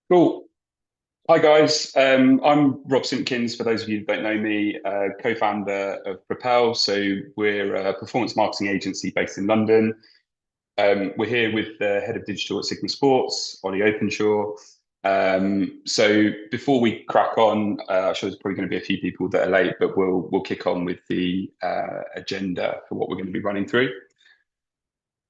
Cool. Hi guys, I'm Rob Simpkins. For those of you who don't know me, co-founder of Propel. So we're a performance marketing agency based in London. We're here with the head of digital at Sigma Sports, Ollie Openshaw. So before we crack on, I'm sure there's probably going to be a few people that are late, but we'll kick on with the agenda for what we're going to be running through.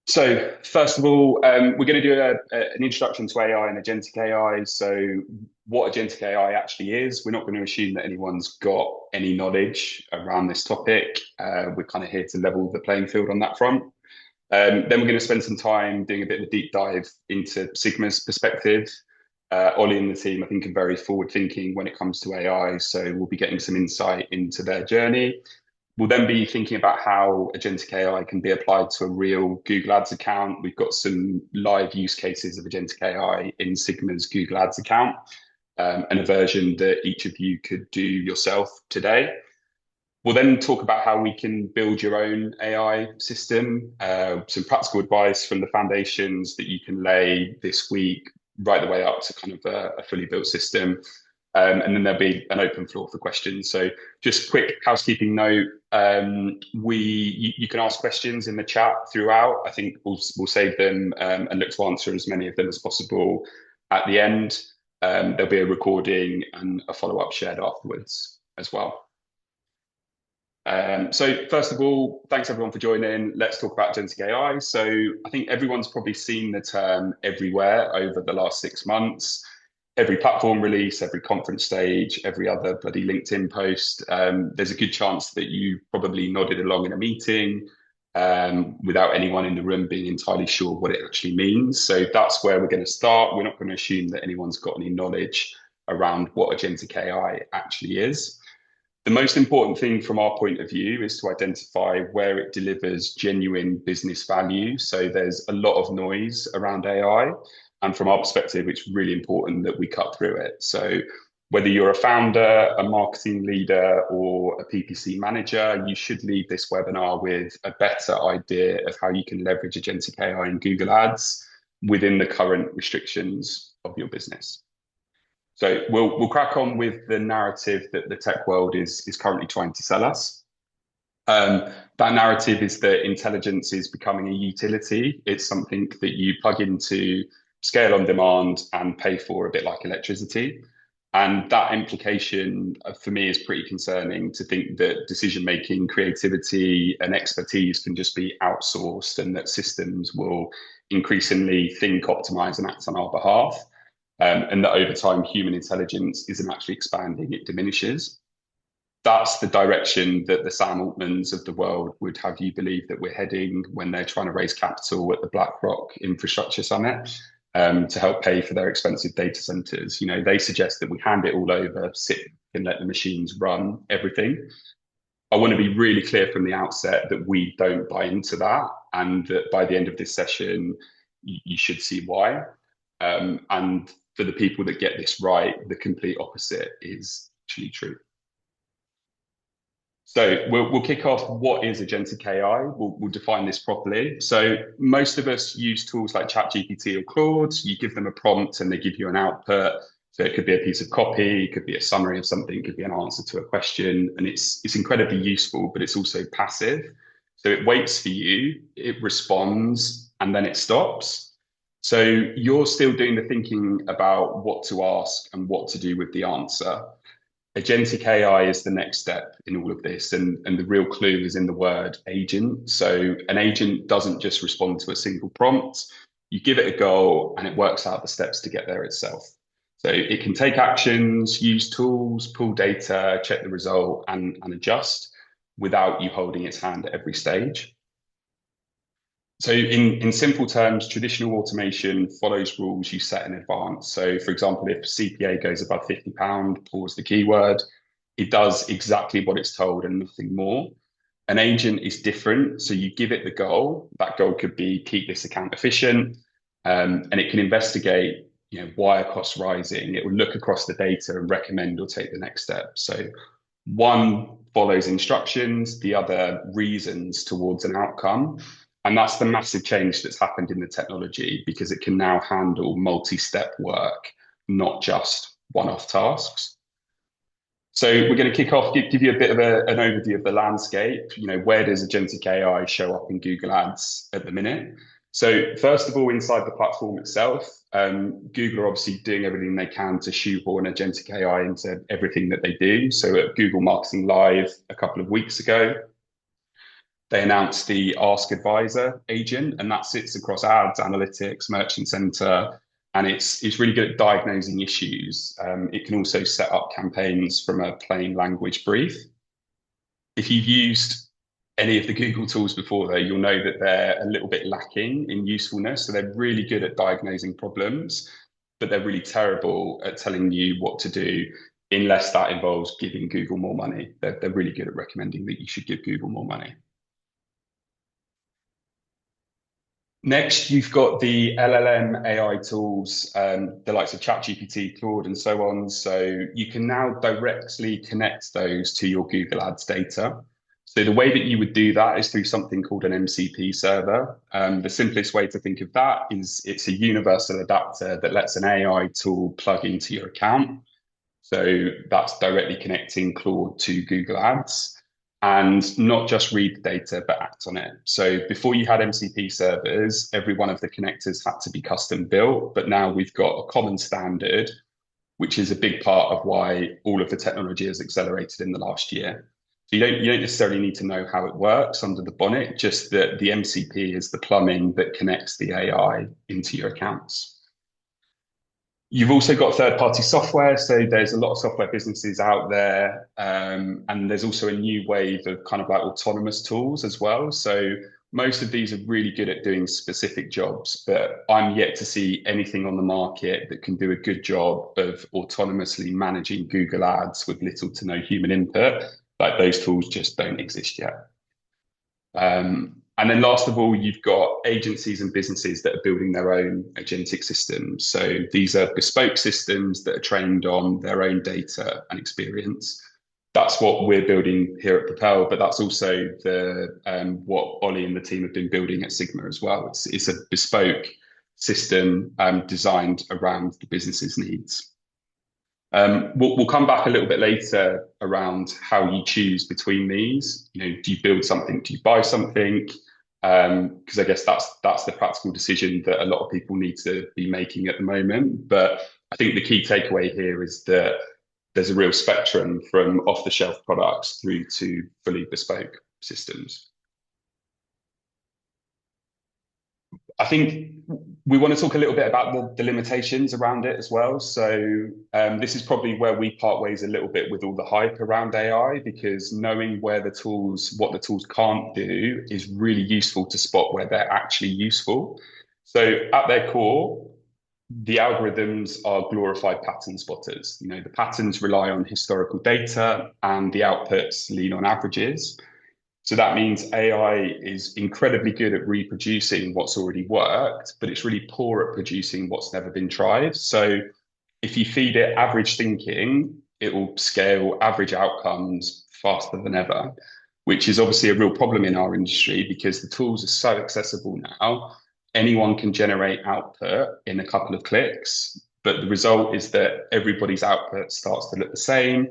So, first of all, we're going to do an introduction to AI and agentic AI. So, what agentic AI actually is. We're not going to assume that anyone's got any knowledge around this topic. We're kind of here to level the playing field on that front. Then we're going to spend some time doing a bit of a deep dive into Sigma's perspective. Ollie and the team, I think, are very forward thinking when it comes to AI. So, we'll be getting some insight into their journey. We'll then be thinking about how agentic AI can be applied to a real Google Ads account. We've got some live use cases of agentic AI in Sigma's Google Ads account, and a version that each of you could do yourself today. We'll then talk about how we can build your own AI system, some practical advice from the foundations that you can lay this week, right the way up to kind of a fully built system. And then there'll be an open floor for questions. So just quick housekeeping note, you can ask questions in the chat throughout. I think we'll save them and look to answer as many of them as possible at the end. There'll be a recording and a follow-up shared afterwards as well. So first of all, thanks everyone for joining. Let's talk about agentic AI. So I think everyone's probably seen the term everywhere over the last 6 months. Every platform release, every conference stage, every other bloody LinkedIn post. There's a good chance that you probably nodded along in a meeting without anyone in the room being entirely sure what it actually means. So that's where we're going to start. We're not going to assume that anyone's got any knowledge around what agentic AI actually is. The most important thing from our point of view is to identify where it delivers genuine business value. So there's a lot of noise around AI. And from our perspective, it's really important that we cut through it. So whether you're a founder, a marketing leader, or a PPC manager, you should leave this webinar with a better idea of how you can leverage agentic AI in Google Ads within the current restrictions of your business. So we'll crack on with the narrative that the tech world is currently trying to sell us. That narrative is that intelligence is becoming a utility. It's something that you plug into, scale on demand, and pay for a bit like electricity. And that implication for me is pretty concerning, to think that decision making, creativity, and expertise can just be outsourced, and that systems will increasingly think, optimize, and act on our behalf. And that over time, human intelligence isn't actually expanding, it diminishes. That's the direction that the Sam Altmans of the world would have you believe that we're heading when they're trying to raise capital at the BlackRock Infrastructure Summit, to help pay for their expensive data centers. You know, they suggest that we hand it all over, sit and let the machines run everything. I want to be really clear from the outset that we don't buy into that, and that by the end of this session, you should see why. And for the people that get this right, the complete opposite is actually true. So we'll kick off. What is agentic AI? We'll define this properly. So most of us use tools like ChatGPT or Claude. You give them a prompt and they give you an output. So it could be a piece of copy, it could be a summary of something, it could be an answer to a question, and it's incredibly useful, but it's also passive. So it waits for you, it responds, and then it stops. So you're still doing the thinking about what to ask and what to do with the answer. Agentic AI is the next step in all of this. And the real clue is in the word agent. So an agent doesn't just respond to a single prompt. You give it a goal and it works out the steps to get there itself. So it can take actions, use tools, pull data, check the result, and adjust without you holding its hand at every stage. So in simple terms, traditional automation follows rules you set in advance. So for example, if CPA goes above £50, pause the keyword. It does exactly what it's told and nothing more. An agent is different. So you give it the goal. That goal could be keep this account efficient. And it can investigate, why are costs rising? It will look across the data and recommend or take the next step. So one follows instructions, the other reasons towards an outcome. And that's the massive change that's happened in the technology, because it can now handle multi-step work not just one-off tasks. So we're going to kick off, give you a bit of an overview of the landscape. Where does agentic AI show up in Google Ads at the minute? So first of all, inside the platform itself, Google are obviously doing everything they can to shoehorn agentic AI into everything that they do. So at Google Marketing Live a couple of weeks ago, they announced the Ask Advisor agent, and that sits across ads, analytics, Merchant Center, and it's really good at diagnosing issues. It can also set up campaigns from a plain language brief. If you've used any of the Google tools before, though, you'll know that they're a little bit lacking in usefulness. So they're really good at diagnosing problems, but they're really terrible at telling you what to do unless that involves giving Google more money. They're really good at recommending that you should give Google more money. Next, you've got the LLM AI tools, the likes of ChatGPT, Claude, and so on. So you can now directly connect those to your Google Ads data. So the way that you would do that is through something called an MCP server. The simplest way to think of that is it's a universal adapter that lets an AI tool plug into your account. So that's directly connecting Claude to Google Ads and not just read the data, but act on it. So before you had MCP servers, every one of the connectors had to be custom built, but now we've got a common standard, which is a big part of why all of the technology has accelerated in the last year. So you don't necessarily need to know how it works under the bonnet, just that the MCP is the plumbing that connects the AI into your accounts. You've also got third-party software. So there's a lot of software businesses out there. And there's also a new wave of kind of like autonomous tools as well. So most of these are really good at doing specific jobs, but I'm yet to see anything on the market that can do a good job of autonomously managing Google Ads with little to no human input. Like those tools just don't exist yet. And then last of all, you've got agencies and businesses that are building their own agentic systems. So these are bespoke systems that are trained on their own data and experience. That's what we're building here at Propel, but that's also what Ollie and the team have been building at Sigma as well. It's a bespoke system designed around the business's needs. We'll come back a little bit later around how you choose between these. Do you build something? Do you buy something? Because I guess that's the practical decision that a lot of people need to be making at the moment. But I think the key takeaway here is that there's a real spectrum from off-the-shelf products through to fully bespoke systems. I think we want to talk a little bit about the limitations around it as well. So this is probably where we part ways a little bit with all the hype around AI, because knowing what the tools can't do is really useful to spot where they're actually useful. So at their core, the algorithms are glorified pattern spotters. The patterns rely on historical data and the outputs lean on averages. So that means AI is incredibly good at reproducing what's already worked, but it's really poor at producing what's never been tried. So if you feed it average thinking, it will scale average outcomes faster than ever, which is obviously a real problem in our industry because the tools are so accessible now. Anyone can generate output in a couple of clicks, but the result is that everybody's output starts to look the same.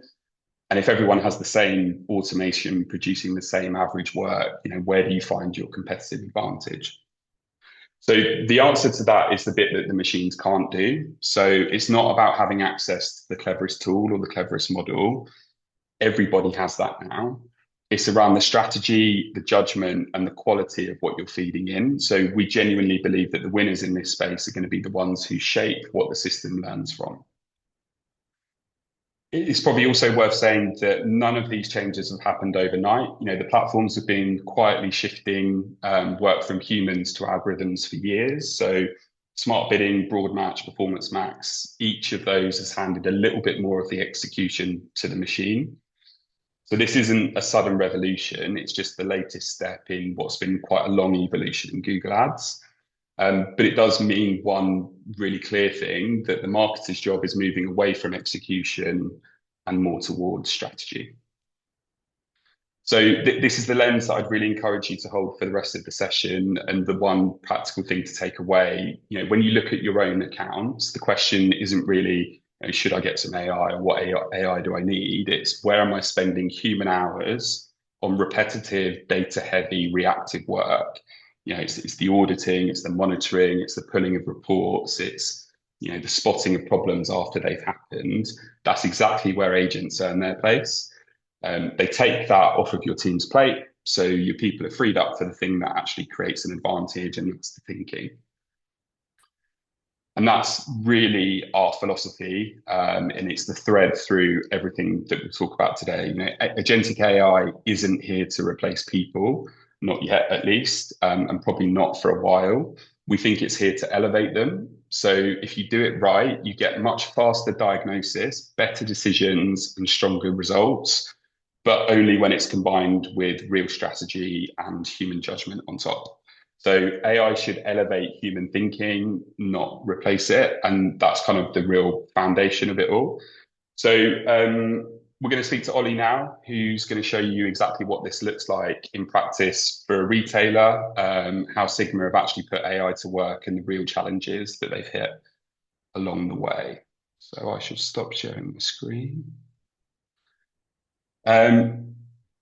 And if everyone has the same automation producing the same average work, where do you find your competitive advantage? So the answer to that is the bit that the machines can't do. So it's not about having access to the cleverest tool or the cleverest model. Everybody has that now. It's around the strategy, the judgment, and the quality of what you're feeding in. So we genuinely believe that the winners in this space are going to be the ones who shape what the system learns from. It's probably also worth saying that none of these changes have happened overnight. The platforms have been quietly shifting work from humans to algorithms for years. So smart bidding, broad match, performance max, each of those has handed a little bit more of the execution to the machine. So this isn't a sudden revolution. It's just the latest step in what's been quite a long evolution in Google Ads. But it does mean one really clear thing, that the marketer's job is moving away from execution and more towards strategy. So this is the lens that I'd really encourage you to hold for the rest of the session. And the one practical thing to take away, when you look at your own accounts, the question isn't really, should I get some AI or what AI do I need? It's where am I spending human hours on repetitive, data-heavy, reactive work? It's the auditing, it's the monitoring, it's the pulling of reports, it's the spotting of problems after they've happened. That's exactly where agents earn their place. They take that off of your team's plate, so your people are freed up for the thing that actually creates an advantage, and that's the thinking. And that's really our philosophy, and it's the thread through everything that we'll talk about today. Agentic AI isn't here to replace people, not yet at least, and probably not for a while. We think it's here to elevate them. So if you do it right, you get much faster diagnosis, better decisions, and stronger results, but only when it's combined with real strategy and human judgment on top. So AI should elevate human thinking, not replace it. And that's kind of the real foundation of it all. So we're going to speak to Ollie now, who's going to show you exactly what this looks like in practice for a retailer, how Sigma have actually put AI to work and the real challenges that they've hit along the way. So I should stop sharing the screen. Um,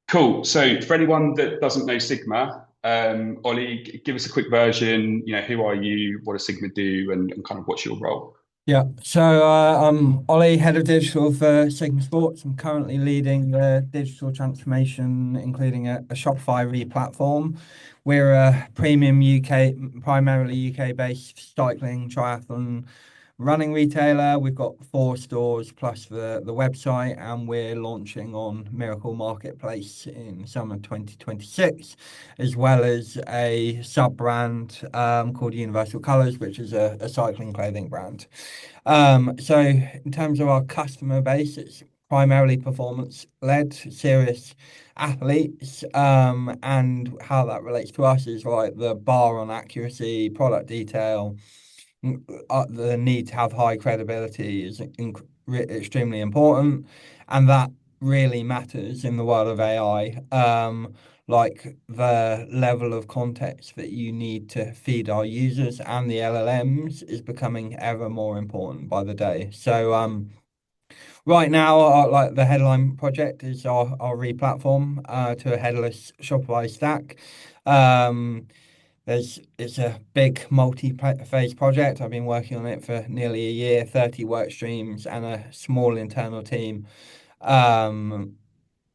cool. So for anyone that doesn't know Sigma, Ollie, give us a quick version. Who are you? What does Sigma do? And kind of what's your role? Yeah, so I'm Ollie, head of digital for Sigma Sports. I'm currently leading the digital transformation, including a Shopify re-platform. We're a premium UK, primarily UK-based cycling, triathlon, running retailer. We've got 4 stores plus the website, and we're launching on Miracle Marketplace in summer 2026, as well as a sub-brand called Universal Colours, which is a cycling clothing brand. So in terms of our customer base, it's primarily performance led, serious athletes, and how that relates to us is like the bar on accuracy, product detail, the need to have high credibility is extremely important, and that really matters in the world of AI. Like the level of context that you need to feed our users and the LLMs is becoming ever more important by the day. So, right now, like the headline project is our re-platform to a headless Shopify stack. Um, it's a big multi-phase project. I've been working on it for nearly a year, 30 work streams and a small internal team. Um,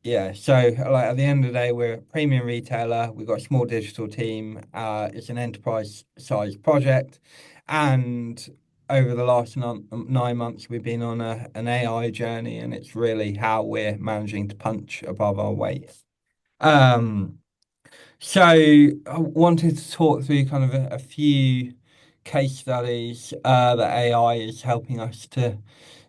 yeah, so like at the end of the day, we're a premium retailer. We've got a small digital team. It's an enterprise size project. And over the last 9 months, we've been on an AI journey, and it's really how we're managing to punch above our weight. Um, so I wanted to talk through kind of a few case studies that AI is helping us to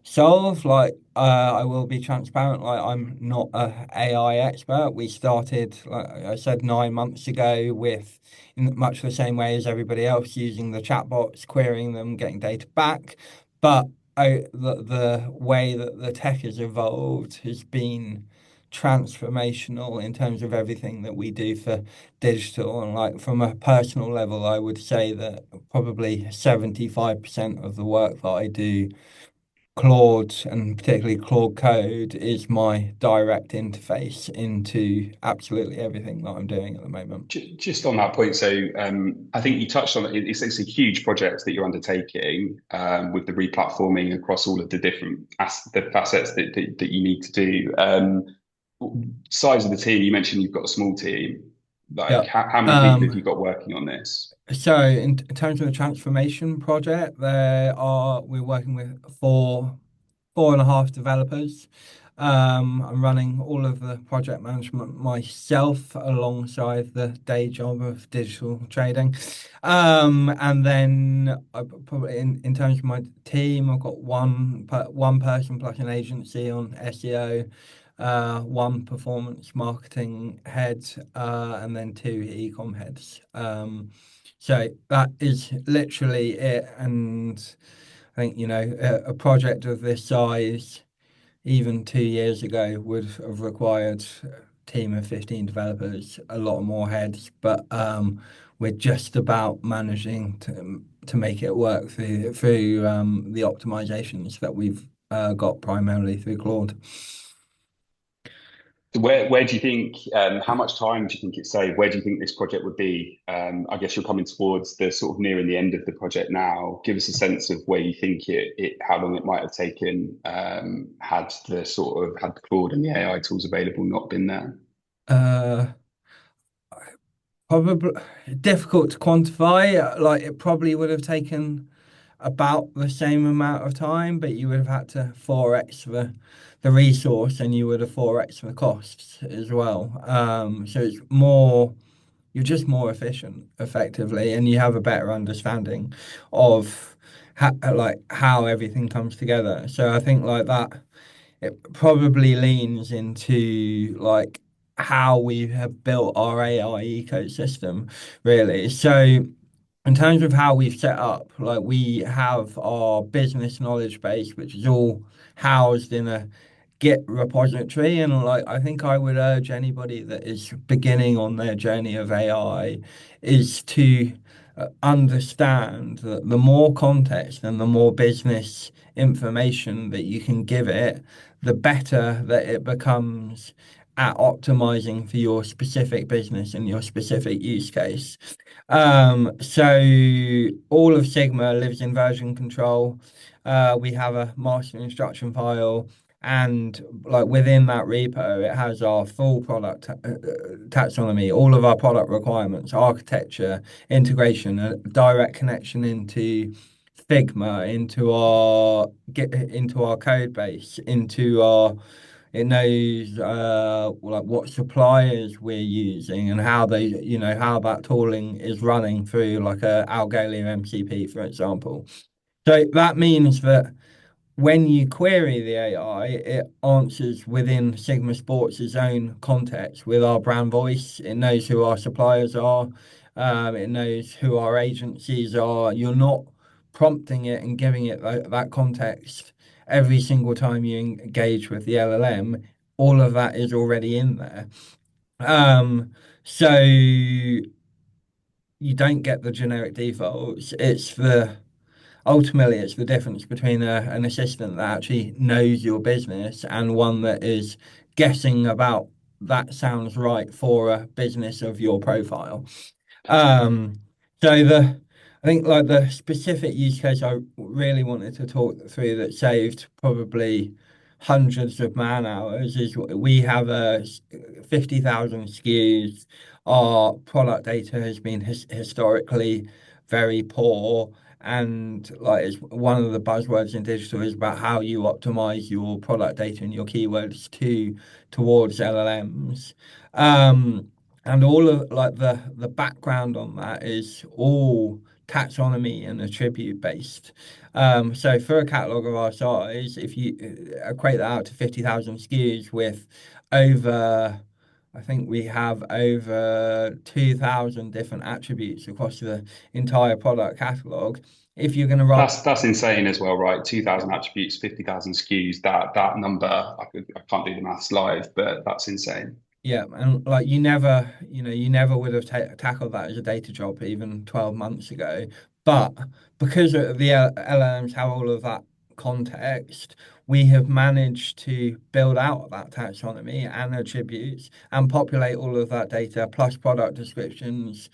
solve. Like, I will be transparent, like I'm not a AI expert. We started, like I said, 9 months ago with, in much the same way as everybody else, using the chatbots, querying them, getting data back. But the way that the tech has evolved has been transformational in terms of everything that we do for digital. And like from a personal level, I would say that probably 75% of the work that I do, Claude and particularly Claude Code, is my direct interface into absolutely everything that I'm doing at the moment. Just on that point, so I think you touched on it. It's a huge project that you're undertaking with the replatforming across all of the different the facets that you need to do. Size of the team, you mentioned you've got a small team. Like, Yeah. how many people have Um, you got working on this? So in terms of the transformation project, we're working with four and a half developers. I'm running all of the project management myself alongside the day job of digital trading. And then probably in terms of my team, I've got one person plus an agency on SEO, one performance marketing head, and then two ecom heads. So that is literally it. And I think, a project of this size, even 2 years ago, would have required team of 15 developers, a lot more heads, but we're just about managing to make it work through the optimizations that we've got primarily through Claude. Where do you think, how much time do you think it saved? Where do you think this project would be? I guess you're coming towards the sort of nearing the end of the project now. Give us a sense of where you think how long it might have taken, had the Claude and the AI tools available not been there. Uh, Probably difficult to quantify. Like it probably would have taken about the same amount of time, but you would have had to 4x the resource and you would have 4x the costs as well. So it's more, you're just more efficient effectively, and you have a better understanding of how everything comes together. So I think like that it probably leans into like how we have built our AI ecosystem, really. So in terms of how we've set up, like we have our business knowledge base, which is all housed in a Git repository. And like I think I would urge anybody that is beginning on their journey of AI is to understand that the more context and the more business information that you can give it, the better that it becomes at optimizing for your specific business and your specific use case. So all of Sigma lives in version control. We have a master instruction file, and like within that repo, it has our full product taxonomy, all of our product requirements, architecture, integration, a direct connection into Figma, into our code base, into our it knows like what suppliers we're using and how they, how that tooling is running through like a Algolia MCP, for example. So that means that when you query the AI, it answers within Sigma Sports' own context with our brand voice. It knows who our suppliers are. It knows who our agencies are. You're not prompting it and giving it that context every single time you engage with the LLM. All of that is already in there. So you don't get the generic defaults. Ultimately, it's the difference between an assistant that actually knows your business and one that is guessing about that sounds right for a business of your profile. Um, so I think like the specific use case I really wanted to talk through that saved probably hundreds of man hours is we have 50,000 SKUs. Our product data has been historically very poor. And like it's one of the buzzwords in digital is about how you optimize your product data and your keywords towards LLMs. And all of like the background on that is all taxonomy and attribute based. So for a catalog of our size, if you equate that out to 50,000 SKUs with over, I think we have over 2,000 different attributes across the entire product catalog. If you're going to run That's insane as well, right? 2,000 attributes, 50,000 SKUs. That number, I can't do the maths live, but that's insane. Yeah, and like you never would have ta tackled that as a data job even 12 months ago. But because of the LLMs have all of that context, we have managed to build out that taxonomy and attributes and populate all of that data plus product descriptions.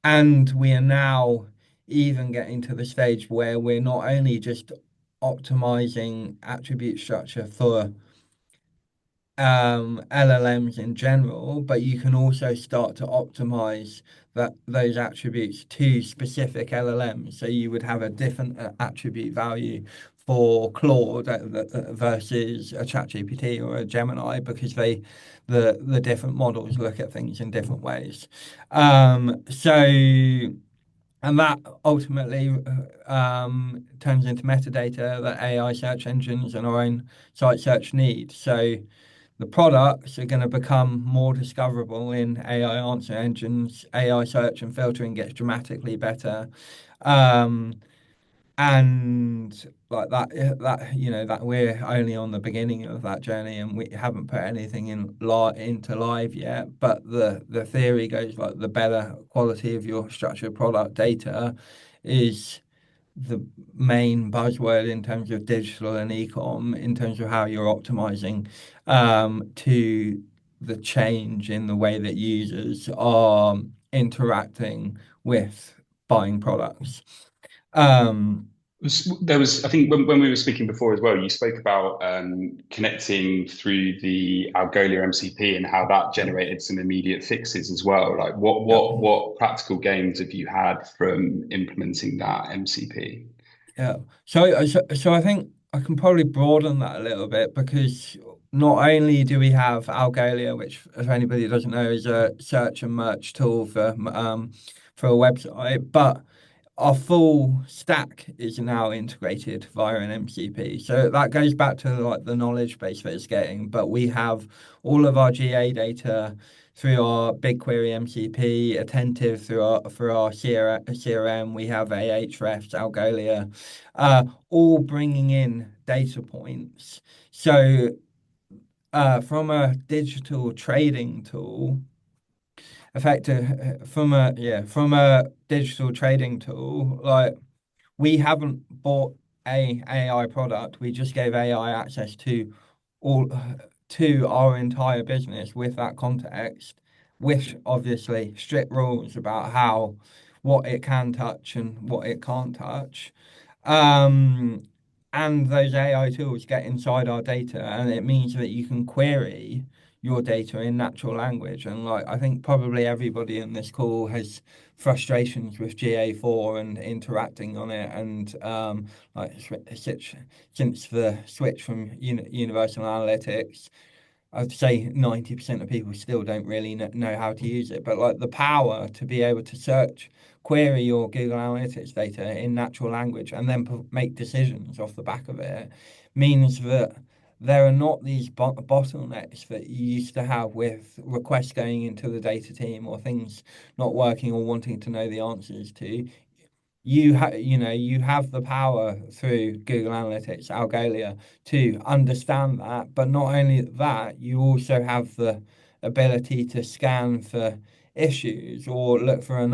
And we are now even getting to the stage where we're not only just optimizing attribute structure for LLMs in general, but you can also start to optimize those attributes to specific LLMs. So you would have a different attribute value for Claude versus a ChatGPT or a Gemini because the different models look at things in different ways. So and that ultimately turns into metadata that AI search engines and our own site search need. So the products are going to become more discoverable in AI answer engines. AI search and filtering gets dramatically better. Um, And like that that we're only on the beginning of that journey, and we haven't put anything into live yet. But the theory goes like the better quality of your structured product data is the main buzzword in terms of digital and e-com, in terms of how you're optimizing to the change in the way that users are interacting with buying products. Um, There was, I think, when we were speaking before as well, you spoke about connecting through the Algolia MCP and how that yeah, generated some immediate fixes as well. Like, yeah. what practical gains have you had from implementing that MCP? Yeah. So I think I can probably broaden that a little bit because not only do we have Algolia, which, if anybody doesn't know, is a search and merge tool for a website, but our full stack is now integrated via an MCP. So that goes back to like the knowledge base that it's getting. But we have all of our GA data through our BigQuery MCP, Attentive through our CRM. We have Ahrefs, Algolia, all bringing in data points. So from a digital trading tool, effective from a digital trading tool, like we haven't bought a AI product. We just gave AI access all to our entire business with that context, with obviously strict rules about how what it can touch and what it can't touch. Um, and those AI tools get inside our data, and it means that you can query your data in natural language. And like I think probably everybody in this call has frustrations with GA4 and interacting on it, and like since the switch from Universal Analytics, I'd say 90% of people still don't really know how to use it. But like the power to be able to query your Google Analytics data in natural language and then make decisions off the back of it means that there are not these bottlenecks that you used to have with requests going into the data team or things not working or wanting to know the answers to. You have the power through Google Analytics, Algolia, to understand that. But not only that, you also have the ability to scan for issues or look for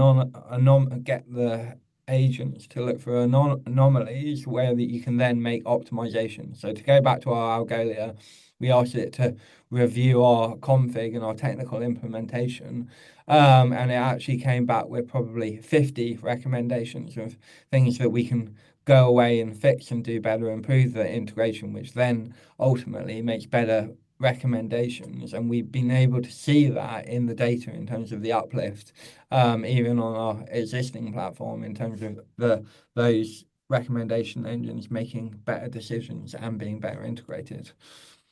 get the agents to look for anomalies where that you can then make optimizations. So to go back to our Algolia, we asked it to review our config and our technical implementation. And it actually came back with probably 50 recommendations of things that we can go away and fix and do better, improve the integration, which then ultimately makes better recommendations. And we've been able to see that in the data in terms of the uplift, even on our existing platform in terms of those recommendation engines making better decisions and being better integrated.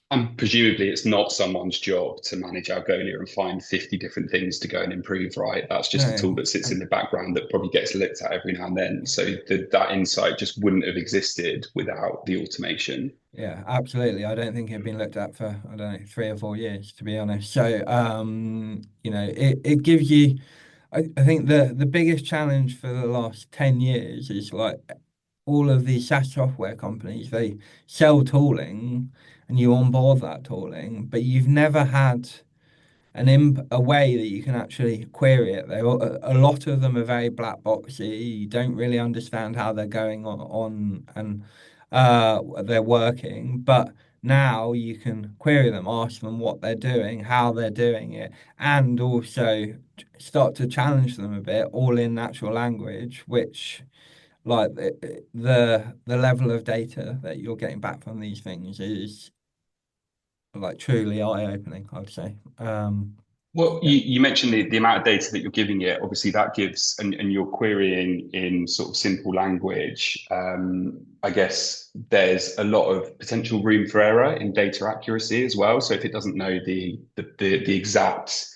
And presumably, it's not someone's job to manage Algolia and find 50 different things to go and improve, right? That's just a No, tool that sits in the background that probably gets looked at every now and then. So that insight just wouldn't have existed without the automation. yeah, absolutely. I don't think it had been looked at for, I don't know, 3 or 4 years, to be honest. So, it gives you, I think the biggest challenge for the last 10 years is like all of these SaaS software companies, they sell tooling and you onboard that tooling, but you've never had a way that you can actually query it. A lot of them are very black boxy. You don't really understand how they're going on and they're working. But now you can query them, ask them what they're doing, how they're doing it, and also start to challenge them a bit, all in natural language, which like the level of data that you're getting back from these things is like truly eye-opening, I'd say. Well, Yeah. you mentioned the amount of data that you're giving it. Obviously, that gives, and you're querying in sort of simple language. I guess there's a lot of potential room for error in data accuracy as well. So if it doesn't know the exact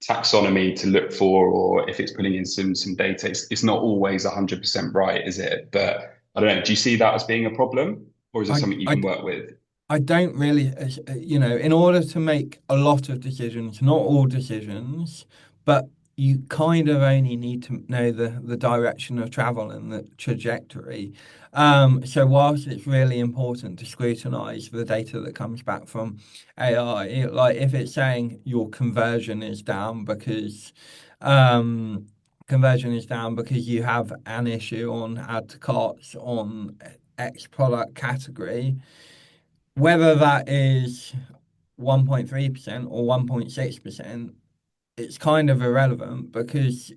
taxonomy to look for, or if it's putting in some data, it's not always 100% right, is it? But I don't know. Do you see that as being a problem, or is it I, something you I can work with? I don't really, in order to make a lot of decisions, not all decisions, but you kind of only need to know the direction of travel and the trajectory. So whilst it's really important to scrutinize the data that comes back from AI, like if it's saying your um, conversion is down because you have an issue on add to carts on X product category, whether that is 1.3% or 1.6%, it's kind of irrelevant because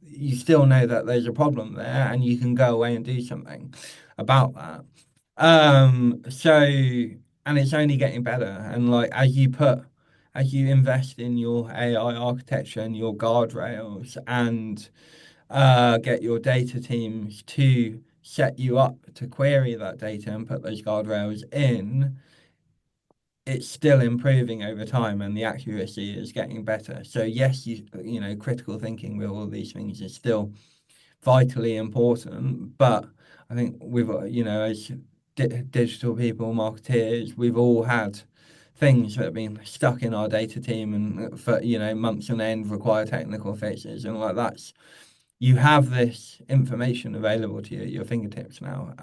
you still know that there's a problem there and you can go away and do something about that. So, and it's only getting better. And like as you invest in your AI architecture and your guardrails and get your data teams to set you up to query that data and put those guardrails in, it's still improving over time and the accuracy is getting better. So yes, you know, critical thinking with all these things is still vitally important, but I think you know, as digital people, marketeers, we've all had things that have been stuck in our data team and for, you know, months on end require technical fixes and like that's you have this information available to you at your fingertips now.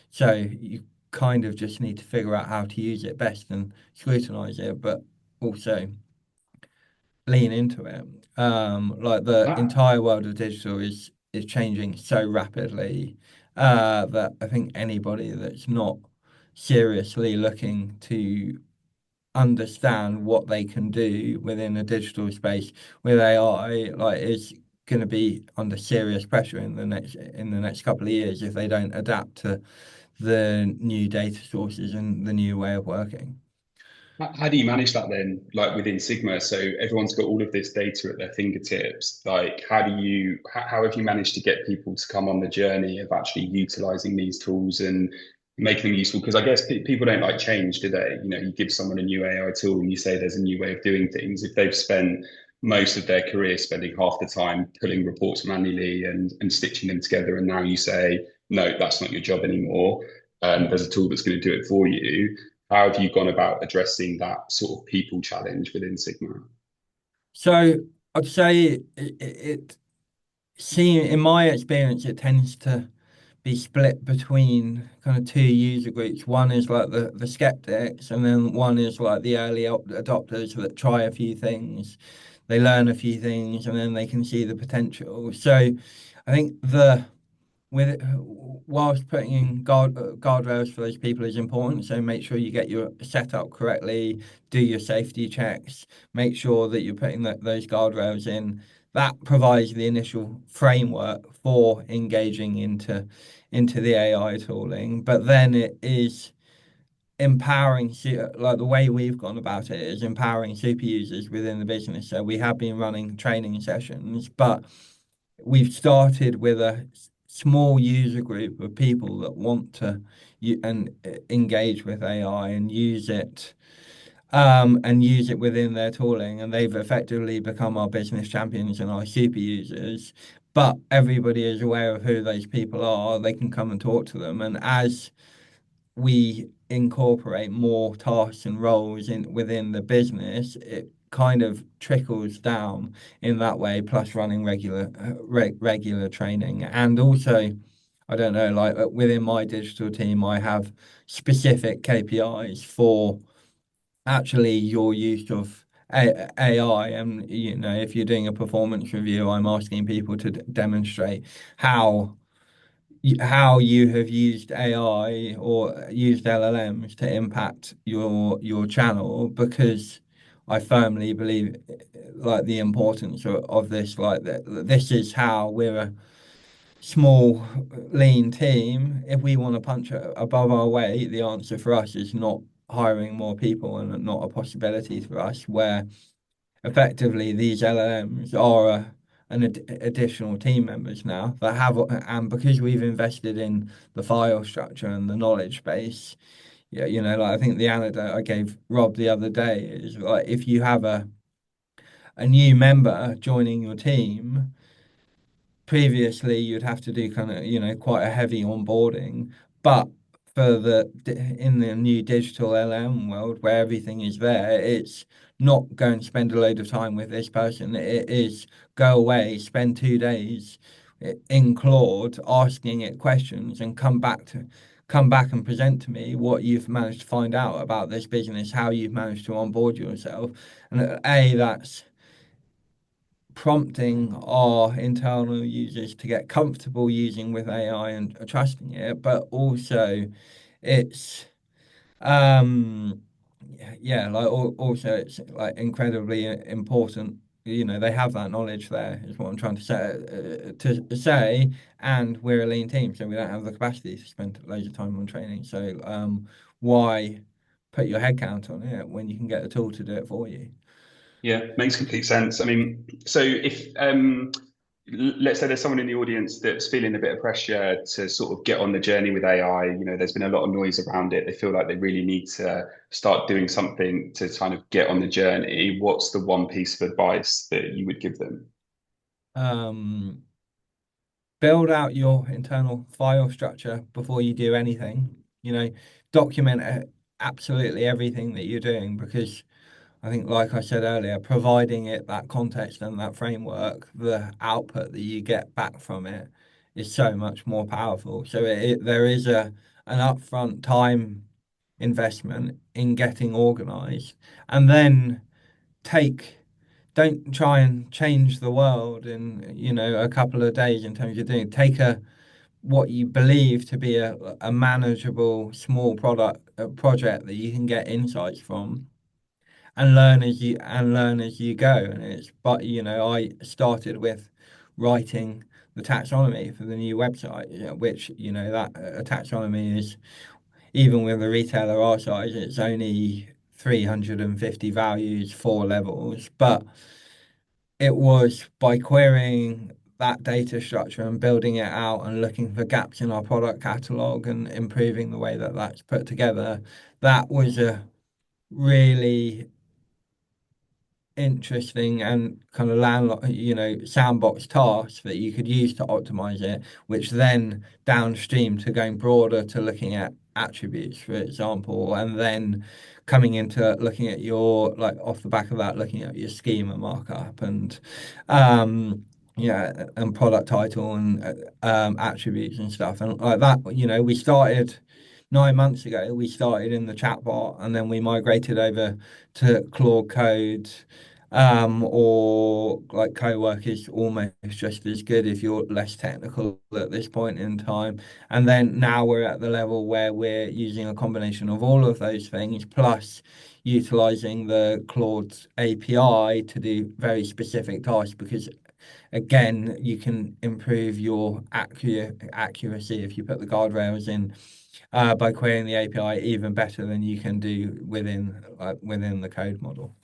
So you kind of just need to figure out how to use it best and scrutinize it, but also lean into it. Like the Ah, entire world of digital is changing so rapidly that I think anybody that's not seriously looking to understand what they can do within a digital space with AI, like is going to be under serious pressure in the next couple of years if they don't adapt to the new data sources and the new way of working. how do you manage that then, like within Sigma? So everyone's got all of this data at their fingertips. Like, how have you managed to get people to come on the journey of actually utilizing these tools and making them useful? Because I guess people don't like change, do they? You know, you give someone a new AI tool and you say there's a new way of doing things. If they've spent most of their career spending half the time pulling reports manually and stitching them together, and now you say, no, that's not your job anymore. There's a tool that's going to do it for you. How have you gone about addressing that sort of people challenge within Sigma? So I'd say see, in my experience, it tends to be split between kind of two user groups. One is like the skeptics, and then one is like the early adopters that try a few things, they learn a few things, and then they can see the potential. So I think the with whilst putting in guardrails for those people is important. So make sure you get your setup correctly, do your safety checks, make sure that you're putting those guardrails in. That provides the initial framework for engaging into the AI tooling. But then it is empowering, like the way we've gone about it is empowering super users within the business. So we have been running training sessions, but we've started with a small user group of people that want to engage with AI and use it within their tooling, and they've effectively become our business champions and our super users. But everybody is aware of who those people are. They can come and talk to them, and as we incorporate more tasks and roles in within the business, it kind of trickles down in that way, plus running regular training. And also, I don't know, like within my digital team, I have specific KPIs for actually your use of AI. And, you know, if you're doing a performance review, I'm asking people to demonstrate how how you have used AI or used LLMs to impact your channel because I firmly believe like the importance of this like that this is how we're a small lean team. If we want to punch above our weight, the answer for us is not hiring more people and not a possibility for us where effectively these LLMs are an additional team members now that have, and because we've invested in the file structure and the knowledge base, yeah, you know, like I think the anecdote I gave Rob the other day is like if you have a new member joining your team, previously you'd have to do kind of, you know, quite a heavy onboarding, but for in the new digital LM world where everything is there, it's not go and spend a load of time with this person. It is go away, spend 2 days in Claude asking it questions and come back and present to me what you've managed to find out about this business, how you've managed to onboard yourself. And that's prompting our internal users to get comfortable using with AI and trusting it, but also it's um yeah, like also it's like incredibly important. They have that knowledge there, is what I'm trying to say, and we're a lean team, so we don't have the capacity to spend loads of time on training. So why put your head count on it when you can get a tool to do it for you? Yeah, makes complete sense. I mean, so if let's say there's someone in the audience that's feeling a bit of pressure to sort of get on the journey with AI, there's been a lot of noise around it. They feel like they really need to start doing something to kind of get on the journey. What's the one piece of advice that you would give them? Um, Build out your internal file structure before you do anything. Document absolutely everything that you're doing because I think, like I said earlier, providing it that context and that framework, the output that you get back from it is so much more powerful. So there is an upfront time investment in getting organized, and then take don't try and change the world in a couple of days in terms of doing take a what you believe to be a manageable small project that you can get insights from and learn as you go. And it's but I started with writing the taxonomy for the new website, which that a taxonomy is, even with a retailer our size, it's only 350 values, 4 levels. But it was by querying that data structure and building it out and looking for gaps in our product catalog and improving the way that that's put together. That was a really interesting and kind of sandbox tasks that you could use to optimize it, which then downstream to going broader to looking at attributes, for example, and then coming into looking at your like off the back of that, looking at your schema markup and and product title and attributes and stuff. And like that, we started 9 months ago, we started in the chatbot and then we migrated over to Claude Code, or like co-work is almost just as good if you're less technical at this point in time. And then now we're at the level where we're using a combination of all of those things, plus utilizing the Claude API to do very specific tasks because again, you can improve your accuracy if you put the guardrails in by querying the API even better than you can do within the code model.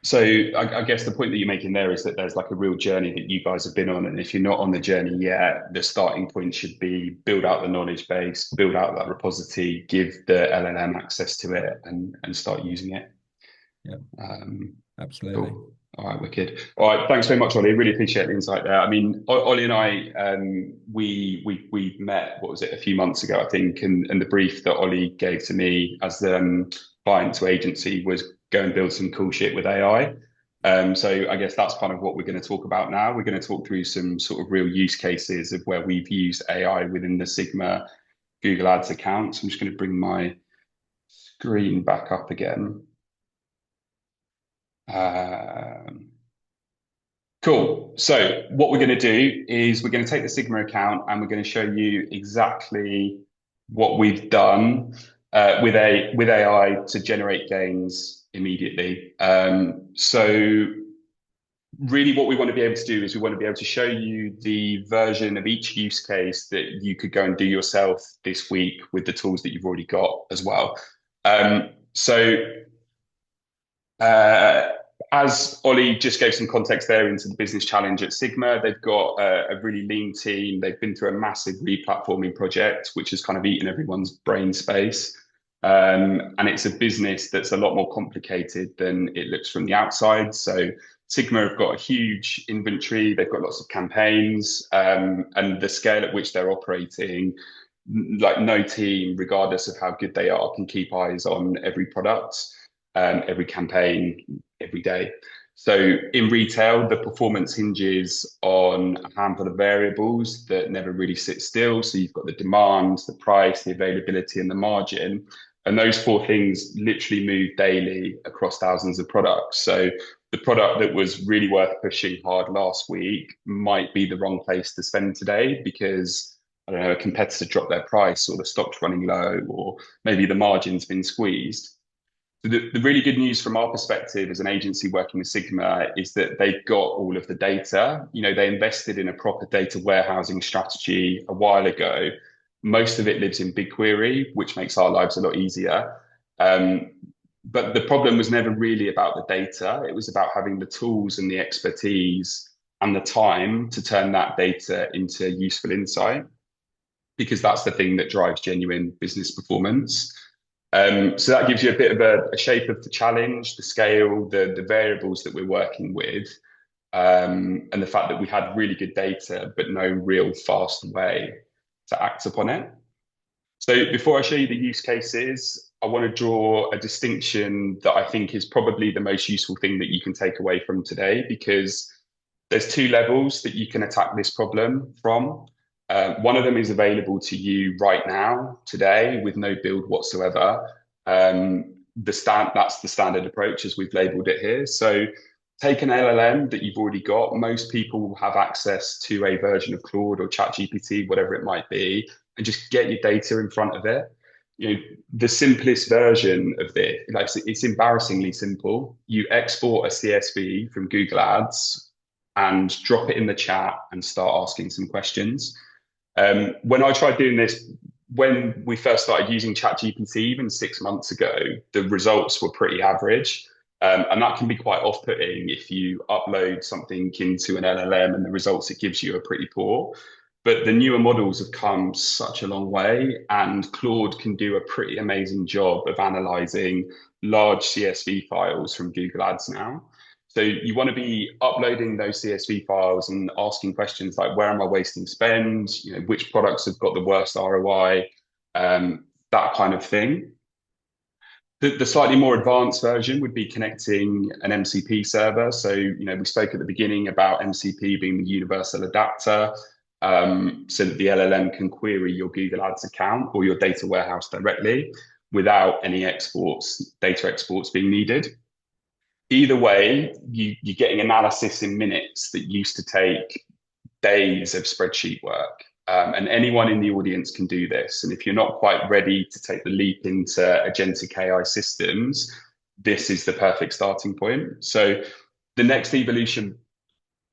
So I guess the point that you're making there is that there's like a real journey that you guys have been on, and if you're not on the journey yet, the starting point should be build out the knowledge base, build out that repository, give the LLM access to it, and start using it. Yeah, Um, absolutely. Cool. All right, wicked. All right, thanks very much, Ollie. Really appreciate the insight there. I mean, Ollie and I, we met, what was it, a few months ago, I think, and the brief that Ollie gave to me as the client to agency was go and build some cool shit with AI. So I guess that's kind of what we're going to talk about now. We're going to talk through some sort of real use cases of where we've used AI within the Sigma Google Ads account. So I'm just going to bring my screen back up again. Um, Cool. So what we're going to do is we're going to take the Sigma account and we're going to show you exactly what we've done with AI to generate gains immediately. So really what we want to be able to do is we want to be able to show you the version of each use case that you could go and do yourself this week with the tools that you've already got as well. So uh, as Ollie just gave some context there into the business challenge at Sigma, they've got a really lean team. They've been through a massive replatforming project, which has kind of eaten everyone's brain space. And it's a business that's a lot more complicated than it looks from the outside. So Sigma have got a huge inventory. They've got lots of campaigns, and the scale at which they're operating like no team, regardless of how good they are, can keep eyes on every product, every campaign, every day. So in retail, the performance hinges on a handful of variables that never really sit still. So you've got the demand, the price, the availability, and the margin. And those four things literally move daily across thousands of products. So the product that was really worth pushing hard last week might be the wrong place to spend today because I don't know, a competitor dropped their price or the stock's running low or maybe the margin's been squeezed. So the really good news from our perspective as an agency working with Sigma is that they've got all of the data. You know, they invested in a proper data warehousing strategy a while ago. Most of it lives in BigQuery, which makes our lives a lot easier. Um, but the problem was never really about the data. It was about having the tools and the expertise and the time to turn that data into useful insight, because that's the thing that drives genuine business performance. So that gives you a bit of a shape of the challenge, the scale, the variables that we're working with, and the fact that we had really good data, but no real fast way to act upon it. So before I show you the use cases, I want to draw a distinction that I think is probably the most useful thing that you can take away from today, because there's two levels that you can attack this problem from. One of them is available to you right now, today, with no build whatsoever. That's the standard approach as we've labeled it here. So take an LLM that you've already got. Most people will have access to a version of Claude or ChatGPT, whatever it might be, and just get your data in front of it. You know, the simplest version of this, like it's embarrassingly simple. You export a CSV from Google Ads and drop it in the chat and start asking some questions. When I tried doing this, when we first started using ChatGPT, even 6 months ago, the results were pretty average. And that can be quite off-putting if you upload something into an LLM and the results it gives you are pretty poor. But the newer models have come such a long way, and Claude can do a pretty amazing job of analyzing large CSV files from Google Ads now. So you want to be uploading those CSV files and asking questions like, where am I wasting spend? You know, which products have got the worst ROI? That kind of thing. The slightly more advanced version would be connecting an MCP server. So, you know, we spoke at the beginning about MCP being the universal adapter, so that the LLM can query your Google Ads account or your data warehouse directly without any data exports being needed. Either way, you're getting analysis in minutes that used to take days of spreadsheet work. And anyone in the audience can do this. And if you're not quite ready to take the leap into agentic AI systems, this is the perfect starting point. So the next evolution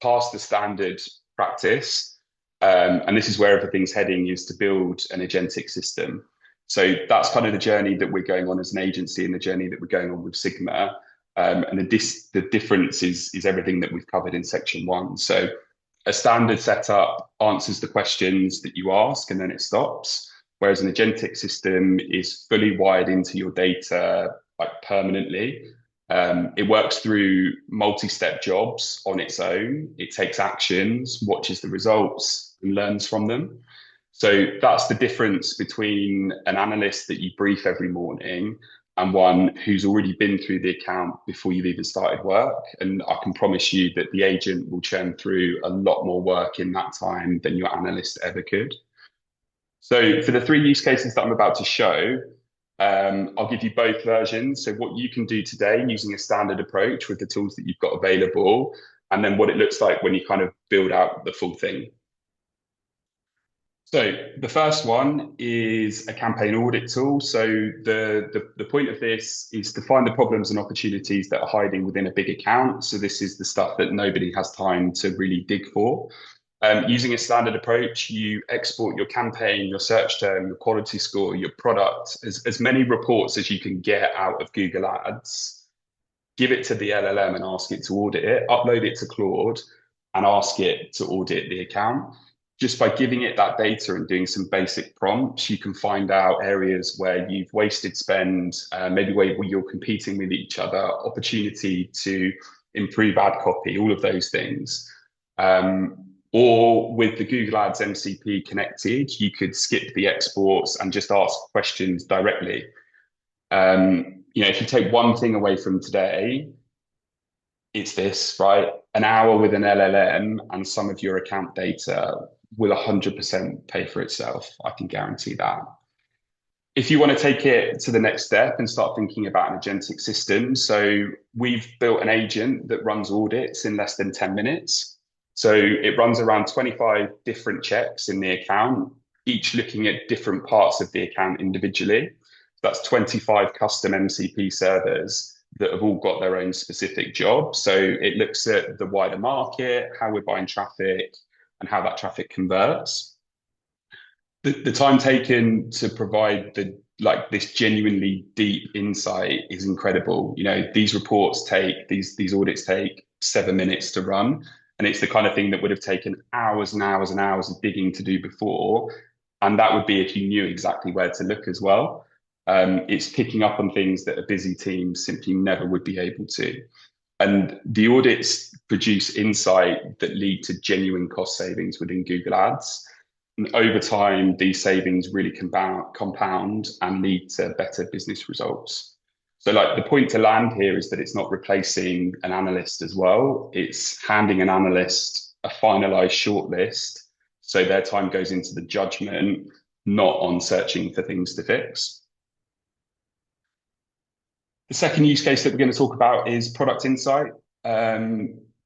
past the standard practice, and this is where everything's heading, is to build an agentic system. So that's kind of the journey that we're going on as an agency and the journey that we're going on with Sigma. And the difference is everything that we've covered in section one. So a standard setup answers the questions that you ask and then it stops, whereas an agentic system is fully wired into your data like permanently. It works through multi-step jobs on its own. It takes actions, watches the results, and learns from them. So that's the difference between an analyst that you brief every morning and one who's already been through the account before you've even started work. And I can promise you that the agent will churn through a lot more work in that time than your analyst ever could. So for the three use cases that I'm about to show, I'll give you both versions. So what you can do today using a standard approach with the tools that you've got available, and then what it looks like when you kind of build out the full thing. So the first one is a campaign audit tool. So the point of this is to find the problems and opportunities that are hiding within a big account. So this is the stuff that nobody has time to really dig for. Using a standard approach, you export your campaign, your search term, your quality score, your product, as many reports as you can get out of Google Ads, give it to the LLM and ask it to audit it, upload it to Claude and ask it to audit the account. Just by giving it that data and doing some basic prompts, you can find out areas where you've wasted spend, maybe where you're competing with each other, opportunity to improve ad copy, all of those things. Or with the Google Ads MCP connected, you could skip the exports and just ask questions directly. If you take one thing away from today, it's this, right? An hour with an LLM and some of your account data will 100% pay for itself. I can guarantee that. If you want to take it to the next step and start thinking about an agentic system, so we've built an agent that runs audits in less than 10 minutes. So it runs around 25 different checks in the account, each looking at different parts of the account individually. That's 25 custom MCP servers that have all got their own specific job. So it looks at the wider market, how we're buying traffic, and how that traffic converts. The time taken to provide this genuinely deep insight is incredible. These reports these audits take 7 minutes to run, and it's the kind of thing that would have taken hours and hours and hours of digging to do before. And that would be if you knew exactly where to look as well. It's picking up on things that a busy team simply never would be able to. And the audits produce insight that lead to genuine cost savings within Google Ads. And over time, these savings really compound and lead to better business results. So the point to land here is that it's not replacing an analyst as well. It's handing an analyst a finalized shortlist. So their time goes into the judgment, not on searching for things to fix. The second use case that we're going to talk about is product insight.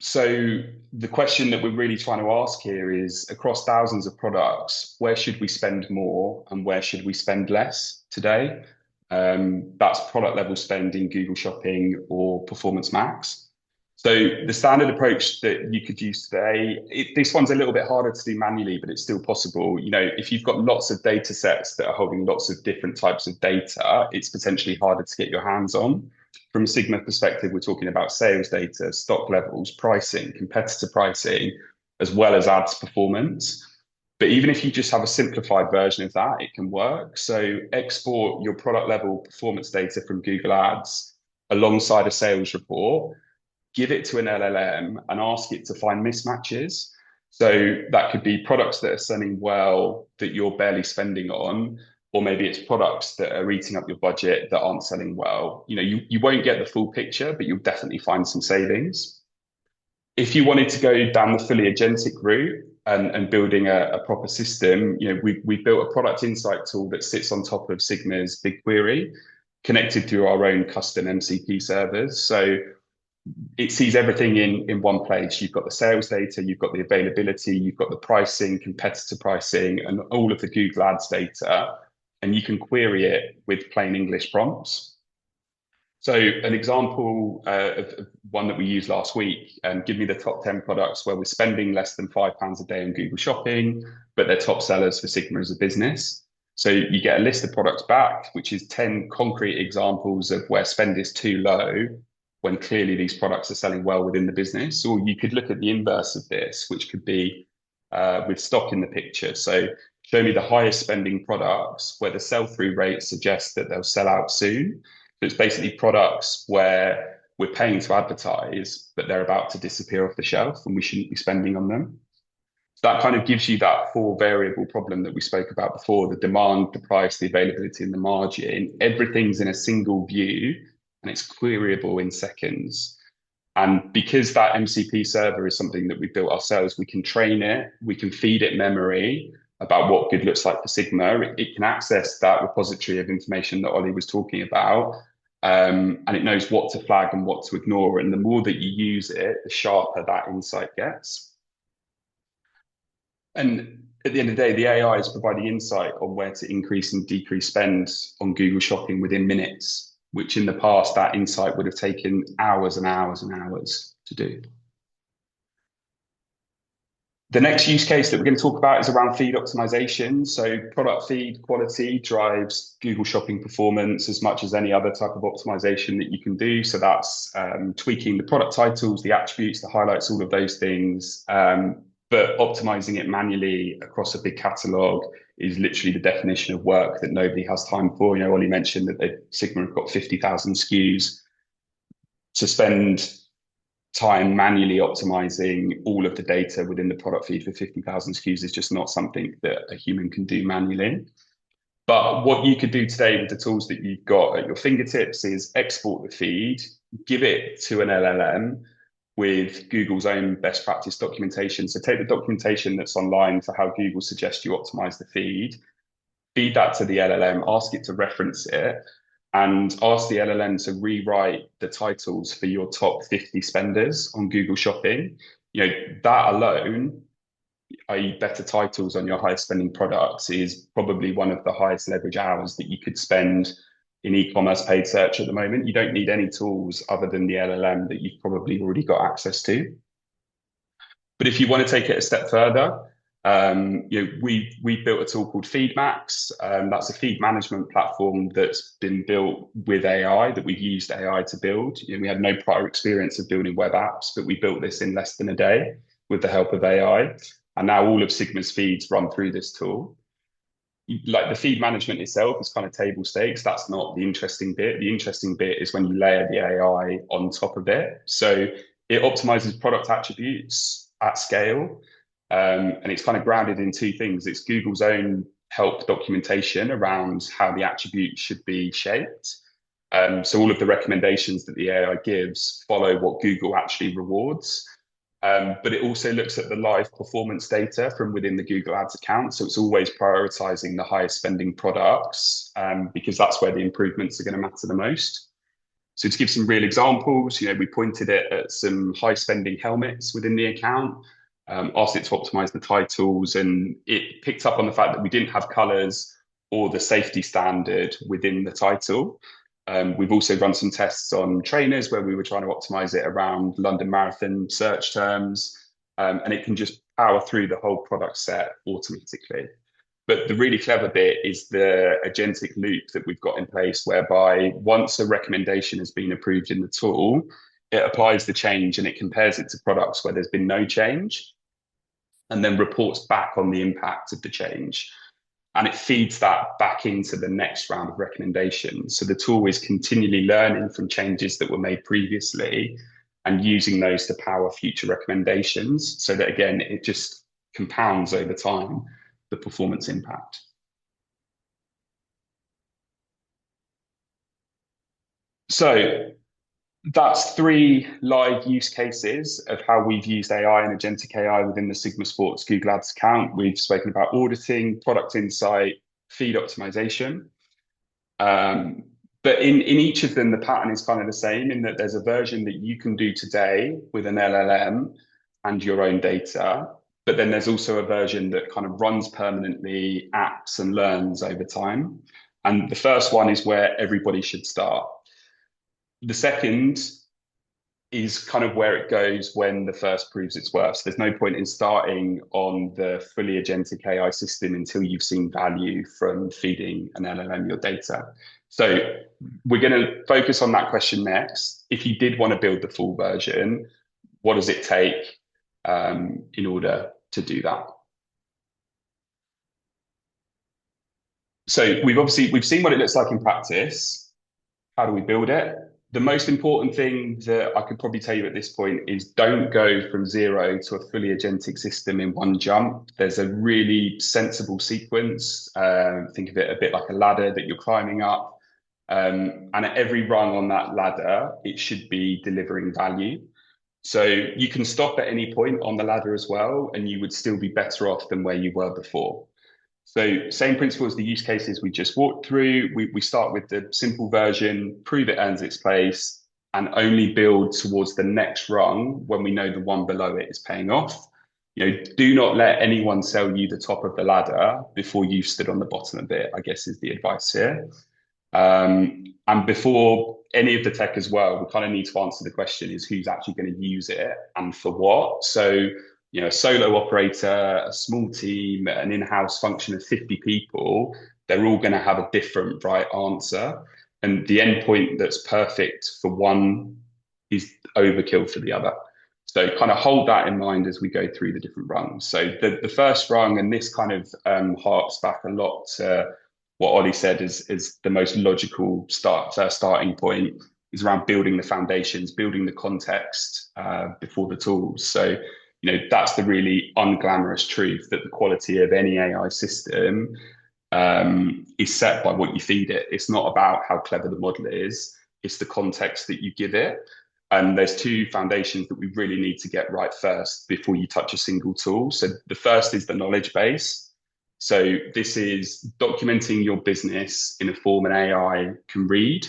So the question that we're really trying to ask here is, across thousands of products, where should we spend more and where should we spend less today? That's product level spend in Google Shopping or Performance Max. So the standard approach that you could use today, this one's a little bit harder to do manually, but it's still possible. If you've got lots of data sets that are holding lots of different types of data, it's potentially harder to get your hands on. From a Sigma perspective, we're talking about sales data, stock levels, pricing, competitor pricing, as well as ads performance. But even if you just have a simplified version of that, it can work. So export your product level performance data from Google Ads alongside a sales report, give it to an LLM and ask it to find mismatches. So that could be products that are selling well that you're barely spending on, or maybe it's products that are eating up your budget that aren't selling well. You won't get the full picture, but you'll definitely find some savings. If you wanted to go down the fully agentic route and building a proper system, we built a product insight tool that sits on top of Sigma's BigQuery, connected through our own custom MCP servers. So it sees everything in one place. You've got the sales data, you've got the availability, you've got the pricing, competitor pricing, and all of the Google Ads data, and you can query it with plain English prompts. So an example of one that we used last week, give me the top 10 products where we're spending less than £5 a day on Google Shopping, but they're top sellers for Sigma as a business. So you get a list of products back, which is 10 concrete examples of where spend is too low, when clearly these products are selling well within the business. Or you could look at the inverse of this, which could be with stock in the picture. So show me the highest spending products where the sell-through rate suggests that they'll sell out soon. So it's basically products where we're paying to advertise, but they're about to disappear off the shelf and we shouldn't be spending on them. So that kind of gives you that 4-variable problem that we spoke about before: the demand, the price, the availability, and the margin. Everything's in a single view, and it's queryable in seconds. And because that MCP server is something that we built ourselves, we can train it, we can feed it memory about what good looks like for Sigma. It can access that repository of information that Ollie was talking about, and it knows what to flag and what to ignore. And the more that you use it, the sharper that insight gets. And at the end of the day, the AI is providing insight on where to increase and decrease spend on Google Shopping within minutes, which in the past, that insight would have taken hours and hours and hours to do. The next use case that we're going to talk about is around feed optimization. So product feed quality drives Google Shopping performance as much as any other type of optimization that you can do. So that's tweaking the product titles, the attributes, the highlights, all of those things. But optimizing it manually across a big catalog is literally the definition of work that nobody has time for. Ollie mentioned that Sigma have got 50,000 SKUs. To spend time manually optimizing all of the data within the product feed for 50,000 SKUs is just not something that a human can do manually. But what you could do today with the tools that you've got at your fingertips is export the feed, give it to an LLM with Google's own best practice documentation. So take the documentation that's online for how Google suggests you optimize the feed that to the LLM, ask it to reference it, and ask the LLM to rewrite the titles for your top 50 spenders on Google Shopping. That alone, i.e. better titles on your highest spending products, is probably one of the highest leverage hours that you could spend in e-commerce paid search at the moment. You don't need any tools other than the LLM that you've probably already got access to. But if you want to take it a step further, we built a tool called Feedmax. That's a feed management platform that's been built with AI, that we've used AI to build. We had no prior experience of building web apps, but we built this in less than a day with the help of AI. And now all of Sigma's feeds run through this tool. Like the feed management itself is kind of table stakes. That's not the interesting bit. The interesting bit is when you layer the AI on top of it. So it optimizes product attributes at scale. And it's kind of grounded in two things. It's Google's own help documentation around how the attribute should be shaped. So all of the recommendations that the AI gives follow what Google actually rewards. But it also looks at the live performance data from within the Google Ads account. So it's always prioritizing the highest spending products because that's where the improvements are going to matter the most. So to give some real examples, we pointed it at some high spending helmets within the account, asked it to optimize the titles, and it picked up on the fact that we didn't have colors or the safety standard within the title. We've also run some tests on trainers where we were trying to optimize it around London Marathon search terms, and it can just power through the whole product set automatically. But the really clever bit is the agentic loop that we've got in place, whereby once a recommendation has been approved in the tool, it applies the change and it compares it to products where there's been no change, and then reports back on the impact of the change. And it feeds that back into the next round of recommendations. So the tool is continually learning from changes that were made previously and using those to power future recommendations, so that, again, it just compounds over time the performance impact. So that's 3 live use cases of how we've used AI and agentic AI within the Sigma Sports Google Ads account. We've spoken about auditing, product insight, feed optimization. But in each of them, the pattern is kind of the same, in that there's a version that you can do today with an LLM and your own data. But then there's also a version that kind of runs permanently, acts and learns over time. And the first one is where everybody should start. The second is kind of where it goes when the first proves its worth. So there's no point in starting on the fully agentic AI system until you've seen value from feeding an LLM your data. So we're going to focus on that question next. If you did want to build the full version, what does it take in order to do that? So we've seen what it looks like in practice. How do we build it? The most important thing that I could probably tell you at this point is don't go from 0 to a fully agentic system in one jump. There's a really sensible sequence. Think of it a bit like a ladder that you're climbing up. And at every rung on that ladder, it should be delivering value. So you can stop at any point on the ladder as well, and you would still be better off than where you were before. So same principle as the use cases we just walked through. We start with the simple version, prove it earns its place, and only build towards the next rung when we know the one below it is paying off. Do not let anyone sell you the top of the ladder before you've stood on the bottom of it, I guess, is the advice here. And before any of the tech as well, we kind of need to answer the question is who's actually going to use it and for what? So a solo operator, a small team, an in-house function of 50 people, they're all going to have a different right answer. And the endpoint that's perfect for one is overkill for the other. So kind of hold that in mind as we go through the different rungs. So the first rung, and this kind of harks back a lot to what Ollie said is the most logical starting point, is around building the foundations, building the context before the tools. So, that's the really unglamorous truth, that the quality of any AI system is set by what you feed it. It's not about how clever the model is, it's the context that you give it. And there's two foundations that we really need to get right first before you touch a single tool. So the first is the knowledge base. So this is documenting your business in a form an AI can read.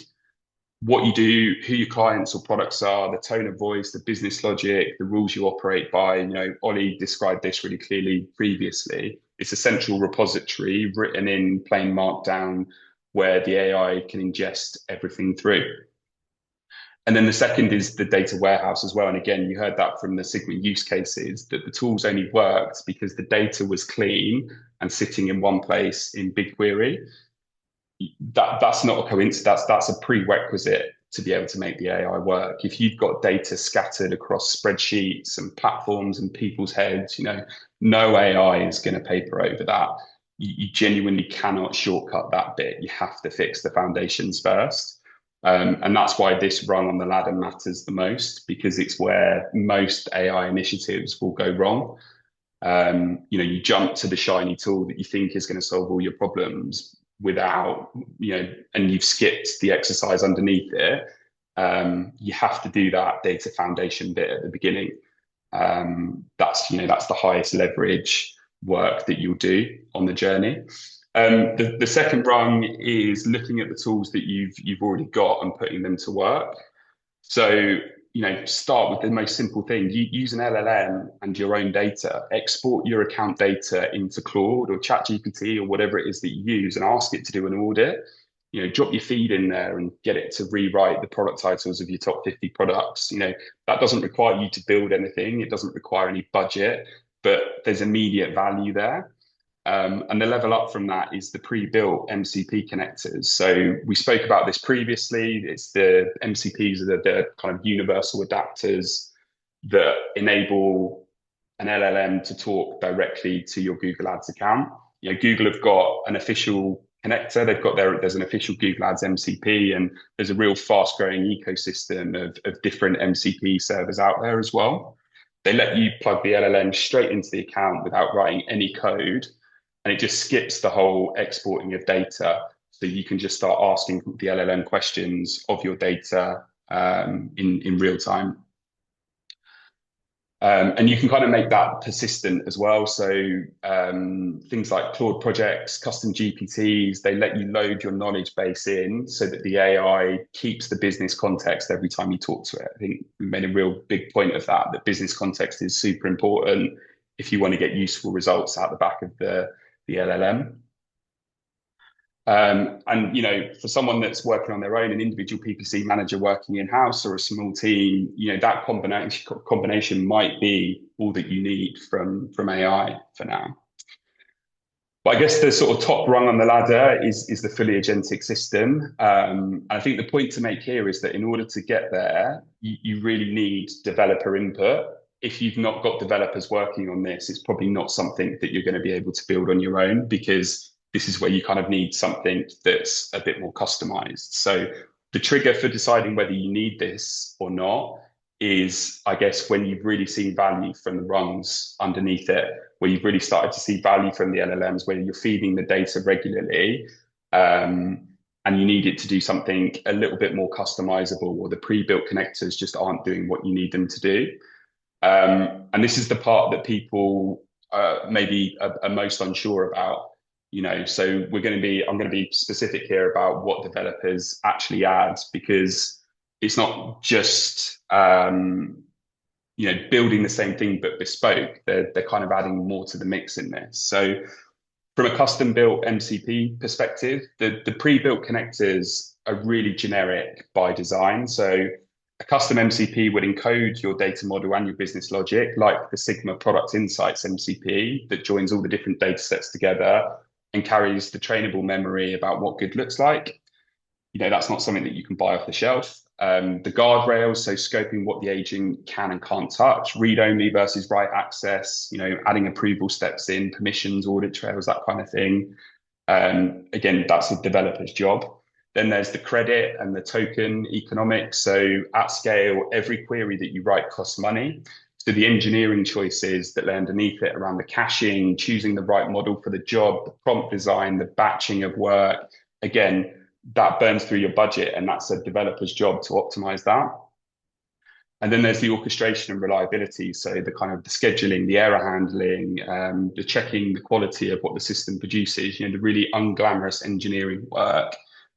What you do, who your clients or products are, the tone of voice, the business logic, the rules you operate by. Ollie described this really clearly previously. It's a central repository written in plain markdown where the AI can ingest everything through. And then the second is the data warehouse as well. And again, you heard that from the Sigma use cases, that the tools only worked because the data was clean and sitting in one place in BigQuery. That's not a coincidence. That's a prerequisite to be able to make the AI work. If you've got data scattered across spreadsheets and platforms and people's heads, no AI is going to paper over that. You genuinely cannot shortcut that bit. You have to fix the foundations first. And that's why this rung on the ladder matters the most, because it's where most AI initiatives will go wrong. You jump to the shiny tool that you think is going to solve all your problems without, and you've skipped the exercise underneath it. You have to do that data foundation bit at the beginning. That's the highest leverage work that you'll do on the journey. The second rung is looking at the tools that you've already got and putting them to work. So, start with the most simple thing. You use an LLM and your own data, export your account data into Claude or ChatGPT or whatever it is that you use, and ask it to do an audit. Drop your feed in there and get it to rewrite the product titles of your top 50 products. That doesn't require you to build anything. It doesn't require any budget, but there's immediate value there. And the level up from that is the pre-built MCP connectors. So we spoke about this previously. It's the MCPs are the kind of universal adapters that enable an LLM to talk directly to your Google Ads account. Google have got an official connector. There's an official Google Ads MCP, and there's a real fast-growing ecosystem of different MCP servers out there as well. They let you plug the LLM straight into the account without writing any code. And it just skips the whole exporting of data. So you can just start asking the LLM questions of your data in real time. And you can kind of make that persistent as well. So things like Claude projects, custom GPTs, they let you load your knowledge base in so that the AI keeps the business context every time you talk to it. I think we made a real big point of that business context is super important if you want to get useful results out the back of the LLM. And for someone that's working on their own, an individual PPC manager working in-house or a small team, that combination might be all that you need from AI for now. But I guess the sort of top rung on the ladder is the fully agentic system. I think the point to make here is that in order to get there, you really need developer input. If you've not got developers working on this, it's probably not something that you're going to be able to build on your own, because this is where you kind of need something that's a bit more customized. So the trigger for deciding whether you need this or not is, I guess, when you've really seen value from the rungs underneath it, where you've really started to see value from the LLMs, where you're feeding the data regularly, and you need it to do something a little bit more customizable, or the pre-built connectors just aren't doing what you need them to do. And this is the part that people maybe are most unsure about. So I'm going to be specific here about what developers actually add, because it's not just building the same thing but bespoke. They're kind of adding more to the mix in this. So from a custom built MCP perspective, the pre-built connectors are really generic by design. So a custom MCP would encode your data model and your business logic, like the Sigma Product Insights MCP that joins all the different data sets together and carries the trainable memory about what good looks like. That's not something that you can buy off the shelf. The guardrails, so scoping what the agent can and can't touch, read only versus write access, adding approval steps in, permissions, audit trails, that kind of thing. Again, that's a developer's job. Then there's the credit and the token economics. So at scale, every query that you write costs money. So the engineering choices that lay underneath it around the caching, choosing the right model for the job, the prompt design, the batching of work, again, that burns through your budget, and that's a developer's job to optimize that. And then there's the orchestration and reliability. So the kind of the scheduling, the error handling, the checking the quality of what the system produces, the really unglamorous engineering work,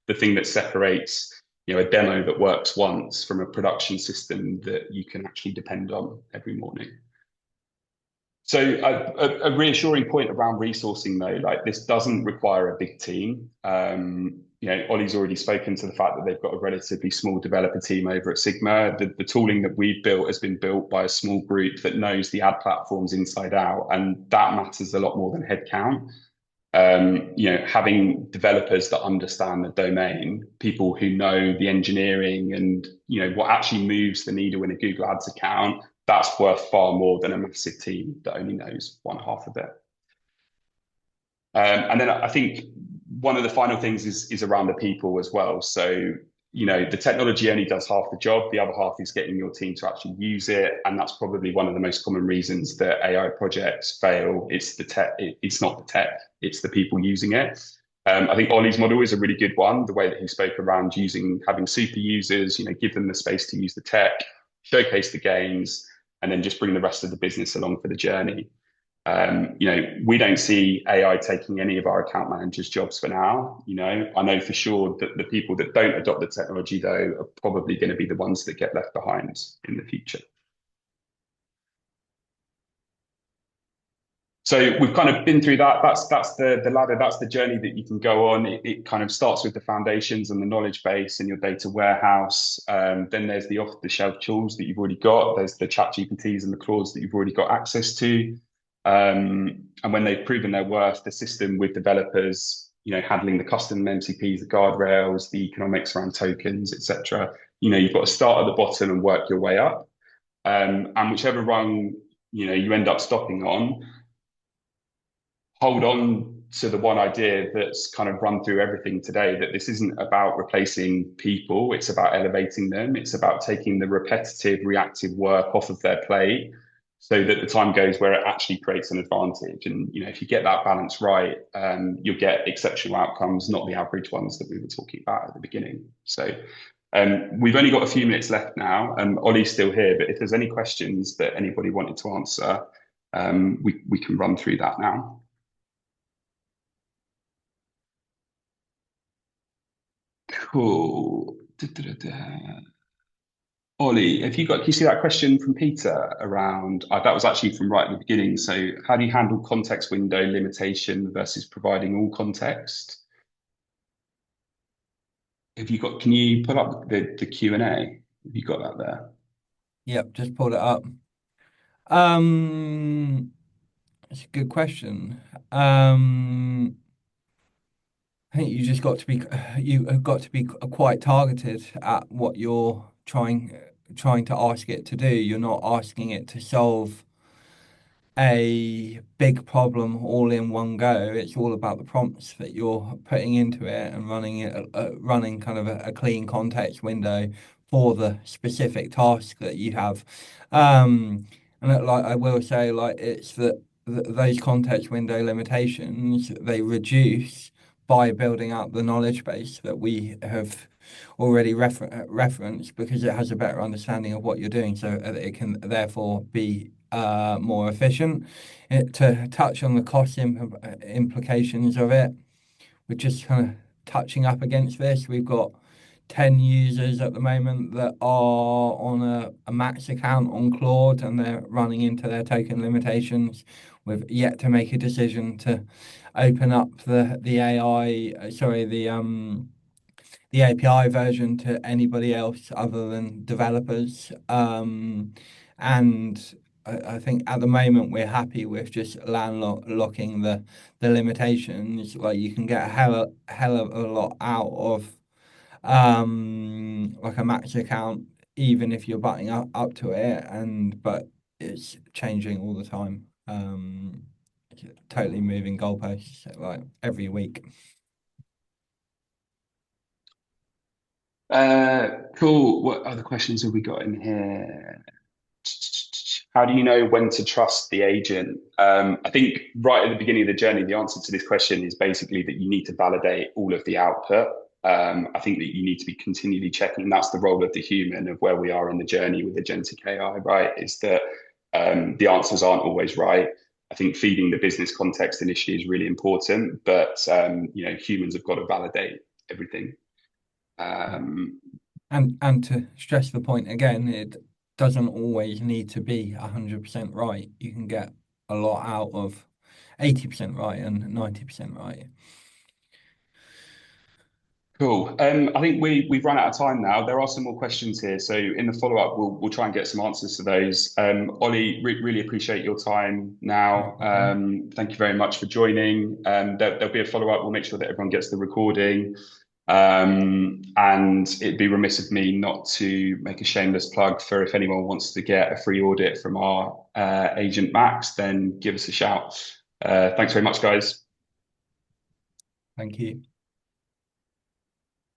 the thing that separates, a demo that works once from a production system that you can actually depend on every morning. So a reassuring point around resourcing though, like this doesn't require a big team. Ollie's already spoken to the fact that they've got a relatively small developer team over at Sigma. The tooling that we've built has been built by a small group that knows the ad platforms inside out, and that matters a lot more than headcount. Having developers that understand the domain, people who know the engineering and what actually moves the needle in a Google Ads account, that's worth far more than a massive team that only knows one half of it. And then I think one of the final things is around the people as well. So, the technology only does half the job. The other half is getting your team to actually use it. And that's probably one of the most common reasons that AI projects fail. It's the tech, it's not the tech, it's the people using it. I think Ollie's model is a really good one. The way that he spoke around having super users, give them the space to use the tech, showcase the gains, and then just bring the rest of the business along for the journey. We don't see AI taking any of our account managers' jobs for now. I know for sure that the people that don't adopt the technology, though, are probably going to be the ones that get left behind in the future. So we've kind of been through that. That's the ladder. That's the journey that you can go on. It kind of starts with the foundations and the knowledge base and your data warehouse. Then there's the off-the-shelf tools that you've already got. There's the chat GPTs and the Claudes that you've already got access to. And when they've proven their worth, the system with developers, handling the custom MCPs, the guardrails, the economics around tokens, etc. You've got to start at the bottom and work your way up. And whichever rung you end up stopping on, hold on to the one idea that's kind of run through everything today, that this isn't about replacing people, it's about elevating them. It's about taking the repetitive, reactive work off of their plate so that the time goes where it actually creates an advantage. And, if you get that balance right, you'll get exceptional outcomes, not the average ones that we were talking about at the beginning. So we've only got a few minutes left now. Ollie's still here, but if there's any questions that anybody wanted to answer, we can run through that now. Cool. Ollie, can you see that question from Peter around, that was actually from right at the beginning. So how do you handle context window limitation versus providing all context? Can you pull up the Q&A? Have you got that there? Yep, just pulled it up. It's a good question. I think you have got to be quite targeted at what you're trying to ask it to do. You're not asking it to solve a big problem all in one go. It's all about the prompts that you're putting into it and running kind of a clean context window for the specific task that you have. And I will say, it's that those context window limitations they reduce by building out the knowledge base that we have already referenced, because it has a better understanding of what you're doing, so that it can therefore be more efficient. To touch on the cost implications of it, we're just kind of touching up against this. We've got 10 users at the moment that are on a max account on Claude, and they're running into their token limitations. We've yet to make a decision to open up the API version to anybody else other than developers. And I think at the moment we're happy with just locking the limitations. Like, you can get a hell of a lot out of like a max account, even if you're butting up to it, but it's changing all the time. Totally moving goalposts like every week. Cool. What other questions have we got in here? How do you know when to trust the agent? I think right at the beginning of the journey, the answer to this question is basically that you need to validate all of the output. I think that you need to be continually checking. That's the role of the human of where we are in the journey with agentic AI, right? Is that the answers aren't always right. I think feeding the business context initially is really important, but humans have got to validate everything. Um, And to stress the point again, it doesn't always need to be 100% right. You can get a lot out of 80% right and 90% right. Cool. I think we've run out of time now. There are some more questions here, so in the follow up, we'll try and get some answers to those. Ollie, really appreciate your time. No Now, problem. thank you very much for joining. There'll be a follow up. We'll make sure that everyone gets the recording. And it'd be remiss of me not to make a shameless plug for if anyone wants to get a free audit from our agent Max, then give us a shout. Thanks very much, guys. Thank you.